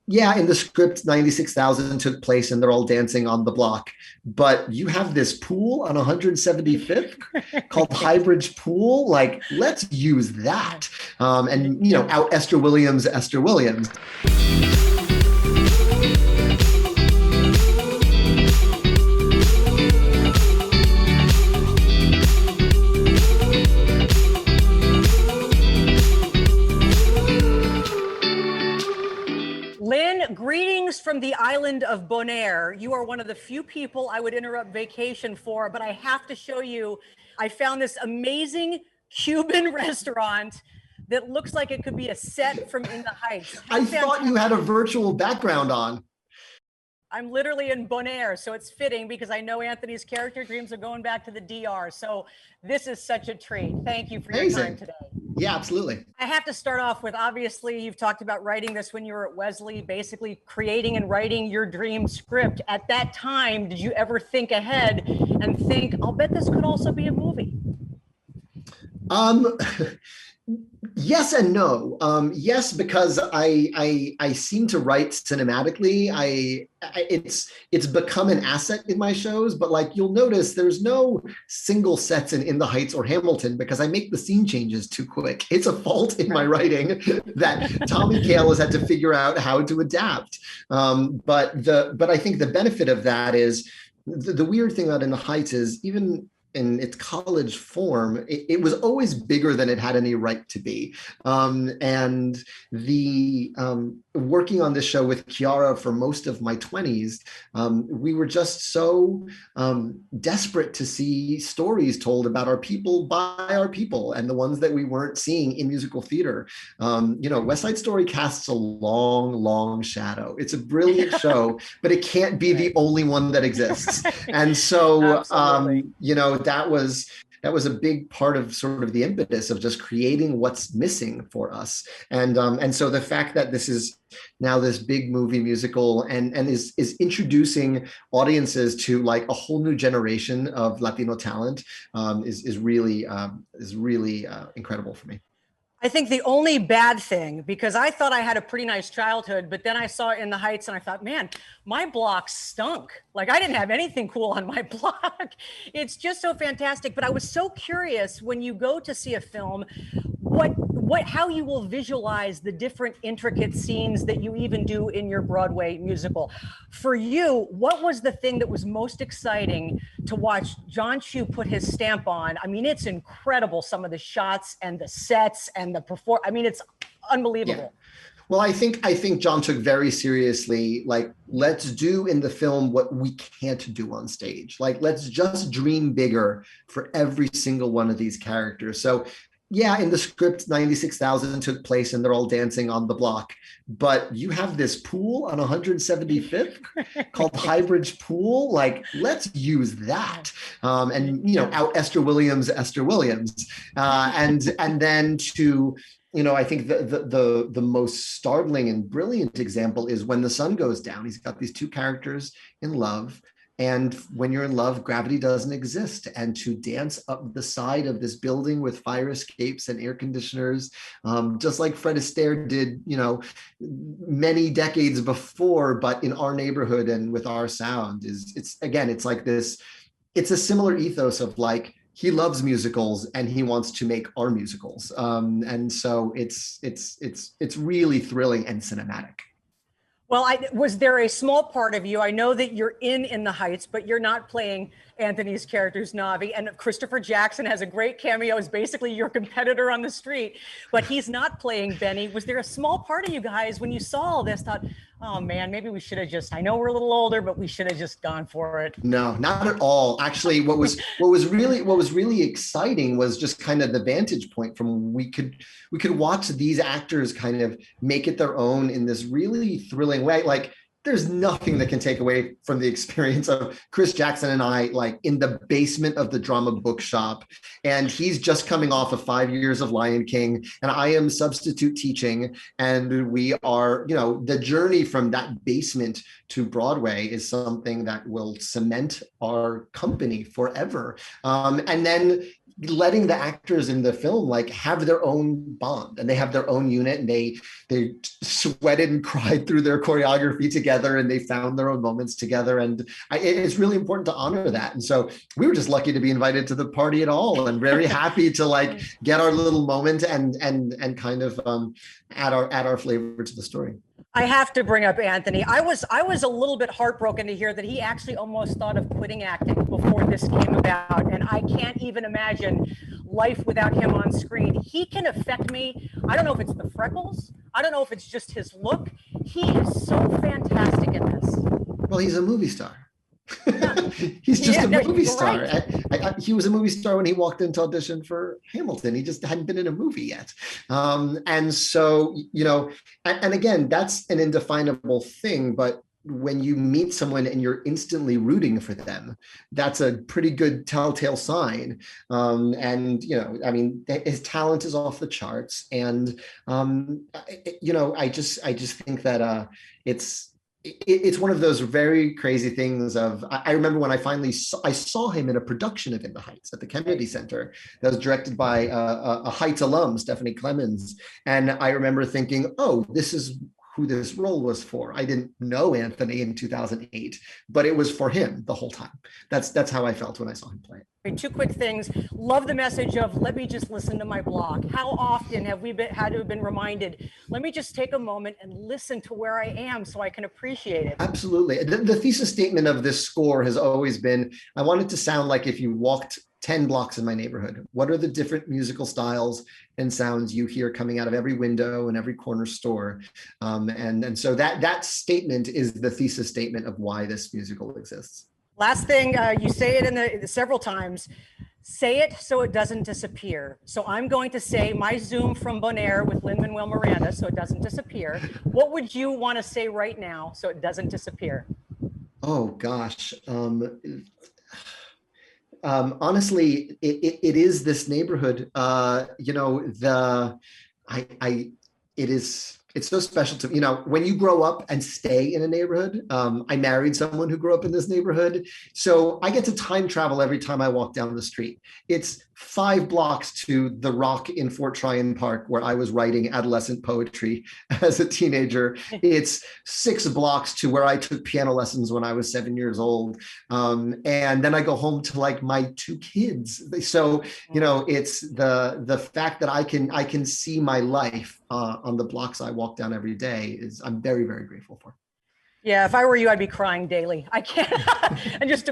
Yeah, in the script, 96,000 took place and they're all dancing on the block. But you have this pool on 175th called Highbridge Pool. Like, let's use that. And, out Esther Williams, Esther Williams. Lynn, greetings from the island of Bonaire. You are one of the few people I would interrupt vacation for, but I have to show you, I found this amazing Cuban restaurant that looks like it could be a set from In the Heights. I thought you had a virtual background on. I'm literally in Bonaire, so it's fitting because I know Anthony's character dreams are going back to the DR. So this is such a treat. Thank you for your time today. Yeah, absolutely. I have to start off with, obviously, you've talked about writing this when you were at Wesley, basically creating and writing your dream script. At that time, did you ever think ahead and think, I'll bet this could also be a movie? Yes and no. Yes, because I seem to write cinematically. It's become an asset in my shows, but like you'll notice there's no single sets in the Heights or Hamilton because I make the scene changes too quick. It's a fault in my writing that Tommy Kail has had to figure out how to adapt. But I think the benefit of that is the weird thing about In the Heights is even in its college form, it was always bigger than it had any right to be. And the working on this show with Chiara for most of my 20s, we were just so desperate to see stories told about our people by our people and the ones that we weren't seeing in musical theater. West Side Story casts a long, long shadow. It's a brilliant show, but it can't be the only one that exists. And so, that was a big part of sort of the impetus of just creating what's missing for us. And so the fact that this is now this big movie musical and is introducing audiences to like a whole new generation of Latino talent is really incredible for me. I think the only bad thing, because I thought I had a pretty nice childhood, but then I saw In the Heights and I thought, man, my block stunk. Like I didn't have anything cool on my block. It's just so fantastic. But I was so curious when you go to see a film, how you will visualize the different intricate scenes that you even do in your Broadway musical. For you, what was the thing that was most exciting to watch Jon Chu put his stamp on? I mean, it's incredible, some of the shots and the sets and the it's unbelievable. Yeah. Well, I think Jon took very seriously, like, let's do in the film what we can't do on stage. Like, let's just dream bigger for every single one of these characters. So yeah, in the script, 96,000 took place and they're all dancing on the block. But you have this pool on 175th called Highbridge Pool. Like, let's use that. And, out Esther Williams, Esther Williams. And then to, I think the most startling and brilliant example is When the Sun Goes Down. He's got these two characters in love. And when you're in love, gravity doesn't exist. And to dance up the side of this building with fire escapes and air conditioners, just like Fred Astaire did, many decades before, but in our neighborhood and with our sound it's like this, it's a similar ethos of like, he loves musicals and he wants to make our musicals. And so it's really thrilling and cinematic. Well, was there a small part of you, I know that you're in the Heights, but you're not playing Anthony's character, Usnavi, and Christopher Jackson has a great cameo as basically your competitor on the street, but he's not playing Benny. Was there a small part of you guys when you saw all this thought, oh man, maybe we should have I know we're a little older, but we should have just gone for it? No, not at all. Actually, what was really exciting was just kind of the vantage point from we could watch these actors kind of make it their own in this really thrilling way. Like, there's nothing that can take away from the experience of Chris Jackson and I, like in the basement of the drama bookshop. And he's just coming off of 5 years of Lion King, and I am substitute teaching. And we are, the journey from that basement to Broadway is something that will cement our company forever. And then letting the actors in the film like have their own bond, and they have their own unit, and they sweated and cried through their choreography together, and they found their own moments together. And it's really important to honor that. And so we were just lucky to be invited to the party at all, and very happy to like get our little moment and kind of add our flavor to the story. I have to bring up Anthony. I was a little bit heartbroken to hear that he actually almost thought of quitting acting before this came about. And I can't even imagine life without him on screen. He can affect me. I don't know if it's the freckles. I don't know if it's just his look. He is so fantastic in this. Well, he's a movie star. He's just a movie star. Right. He was a movie star when he walked into audition for Hamilton. He just hadn't been in a movie yet. And so, and again, that's an indefinable thing, but when you meet someone and you're instantly rooting for them, that's a pretty good telltale sign. And, his talent is off the charts. And, I just think that it's one of those very crazy things of, I remember when I saw him in a production of In the Heights at the Kennedy Center that was directed by a Heights alum, Stephanie Clemens. And I remember thinking, oh, this is who this role was for. I didn't know Anthony in 2008, but it was for him the whole time. That's how I felt when I saw him play it. Two quick things. Love the message of, let me just listen to my block. How often have we had to have been reminded, let me just take a moment and listen to where I am so I can appreciate it. Absolutely. The thesis statement of this score has always been, I want it to sound like if you walked 10 blocks in my neighborhood. What are the different musical styles and sounds you hear coming out of every window and every corner store? And so that statement is the thesis statement of why this musical exists. Last thing, you say it several times, say it so it doesn't disappear. So I'm going to say my Zoom from Bonaire with Lin-Manuel Miranda so it doesn't disappear. What would you want to say right now so it doesn't disappear? Oh, gosh. Honestly, it is this neighborhood. It's so special to me. When you grow up and stay in a neighborhood, I married someone who grew up in this neighborhood. So I get to time travel every time I walk down the street. It's 5 blocks to the Rock in Fort Tryon Park, where I was writing adolescent poetry as a teenager. It's 6 blocks to where I took piano lessons when I was 7 years old. And then I go home to like my 2 kids. So, it's the fact that I can see my life on the blocks I walk down every day I'm very, very grateful for. Yeah, if I were you, I'd be crying daily. I can't. And just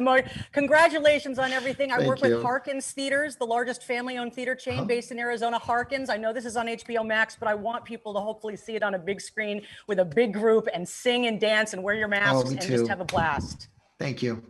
congratulations on everything. I work with Harkins Theaters, the largest family-owned theater chain based in Arizona. Harkins. I know this is on HBO Max, but I want people to hopefully see it on a big screen with a big group and sing and dance and wear your masks and just have a blast. Thank you.